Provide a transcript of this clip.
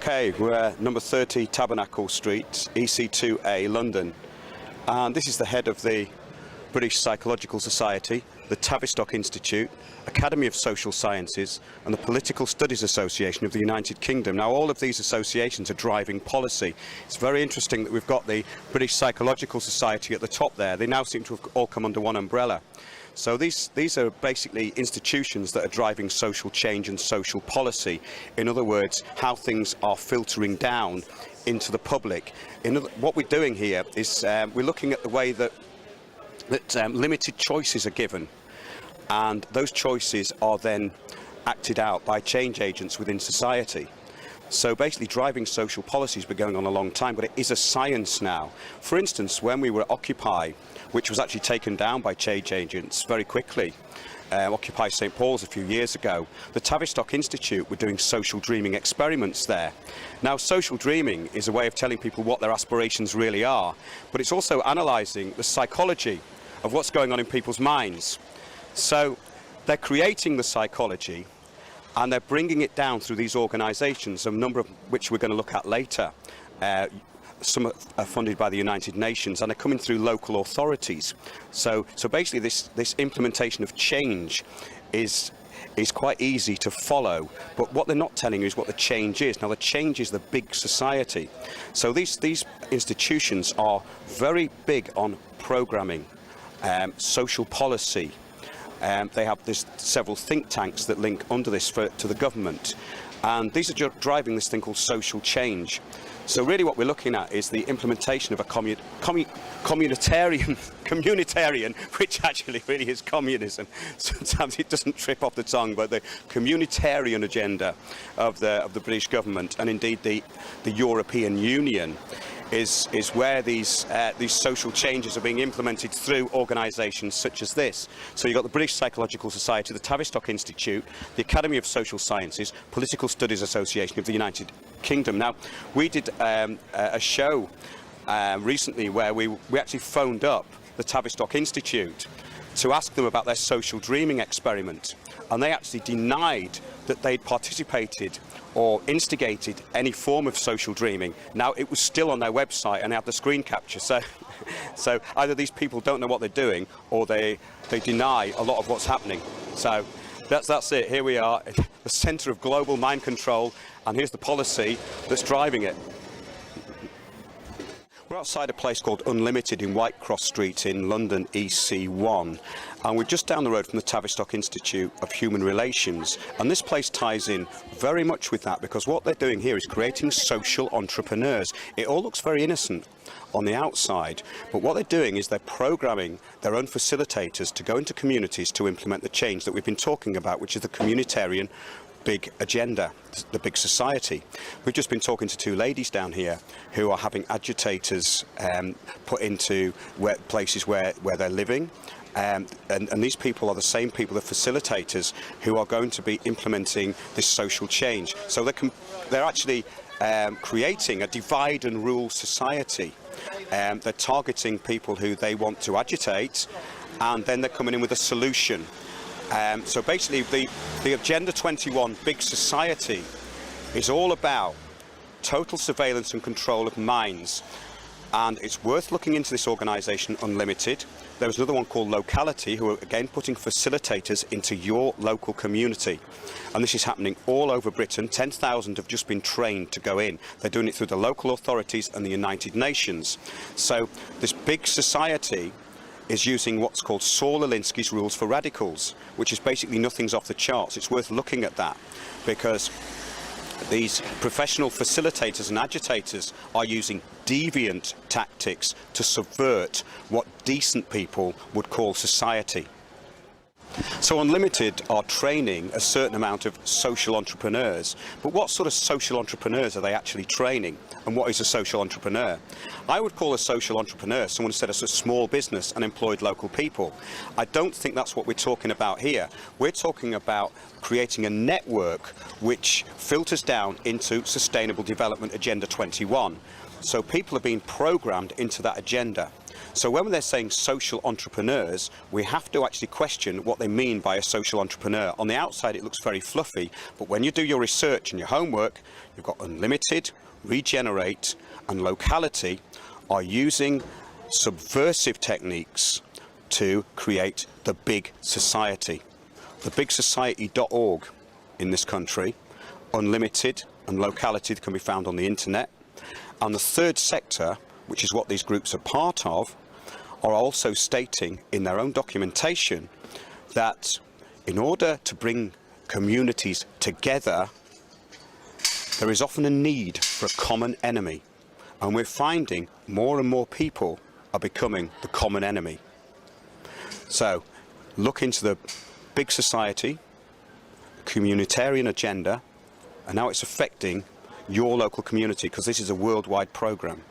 Okay, we're at number 30 Tabernacle Street, EC2A, London. And this is the head of the British Psychological Society, the Tavistock Institute, Academy of Social Sciences, and the Political Studies Association of the United Kingdom. Now, all of these associations are driving policy. It's very interesting that we've got the British Psychological Society at the top there. They now seem to have all come under one umbrella. So these are basically institutions that are driving social change and social policy. In other words, how things are filtering down into the public. What we're doing here is we're looking at the way that limited choices are given, and those choices are then acted out by change agents within society. So basically driving social policy has been going on a long time, but it is a science now. For instance, when we were at Occupy, which was actually taken down by change agents very quickly, Occupy St Paul's a few years ago, the Tavistock Institute were doing social dreaming experiments there. Now, social dreaming is a way of telling people what their aspirations really are, but it's also analysing the psychology of what's going on in people's minds. So they're creating the psychology and they're bringing it down through these organisations, a number of which we're going to look at later. Some are funded by the United Nations and are coming through local authorities. So basically this implementation of change is quite easy to follow, but what they're not telling you is what the change is. Now, the change is the big society. So these institutions are very big on programming, social policy. There's several think tanks that link under this to the government, and these are driving this thing called social change. So really what we're looking at is the implementation of a communitarian, which actually really is communism. Sometimes it doesn't trip off the tongue, but the communitarian agenda of the British government, and indeed the European Union, is where these social changes are being implemented through organisations such as this. So you've got the British Psychological Society, the Tavistock Institute, the Academy of Social Sciences, Political Studies Association of the United Kingdom. Now, we did a show recently where we actually phoned up the Tavistock Institute to ask them about their social dreaming experiment, and they actually denied that they'd participated or instigated any form of social dreaming. Now, it was still on their website and they had the screen capture, so either these people don't know what they're doing or they deny a lot of what's happening. So that's it. Here we are at the centre of global mind control, and here's the policy that's driving it. We're outside a place called Unlimited in Whitecross Street in London EC1, and we're just down the road from the Tavistock Institute of Human Relations, and this place ties in very much with that, because what they're doing here is creating social entrepreneurs. It all looks very innocent on the outside, but what they're doing is they're programming their own facilitators to go into communities to implement the change that we've been talking about, which is the communitarian big agenda, the big society. We've just been talking to two ladies down here who are having agitators put into places where they're living, and these people are the same people, the facilitators, who are going to be implementing this social change. So they're actually creating a divide and rule society. They're targeting people who they want to agitate, and then they're coming in with a solution. So basically the Agenda 21 big society is all about total surveillance and control of minds, and it's worth looking into this organisation Unlimited. There was another one called Locality, who are again putting facilitators into your local community, and this is happening all over Britain. 10,000 have just been trained to go in. They're doing it through the local authorities and the United Nations. So this big society is using what's called Saul Alinsky's rules for radicals, which is basically nothing's off the charts. It's worth looking at that, because these professional facilitators and agitators are using deviant tactics to subvert what decent people would call society. So Unlimited are training a certain amount of social entrepreneurs, but what sort of social entrepreneurs are they actually training, and what is a social entrepreneur? I would call a social entrepreneur someone who set up a small business and employed local people. I don't think that's what we're talking about here. We're talking about creating a network which filters down into Sustainable Development Agenda 21. So people are being programmed into that agenda. So when they're saying social entrepreneurs, we have to actually question what they mean by a social entrepreneur. On the outside, it looks very fluffy, but when you do your research and your homework, you've got unlimited, regenerate, and locality are using subversive techniques to create the big society. thebigsociety.org in this country, unlimited and locality can be found on the internet. And the third sector, which is what these groups are part of, are also stating in their own documentation that in order to bring communities together, there is often a need for a common enemy. And we're finding more and more people are becoming the common enemy. So look into the big society, communitarian agenda, and how it's affecting your local community, because this is a worldwide program.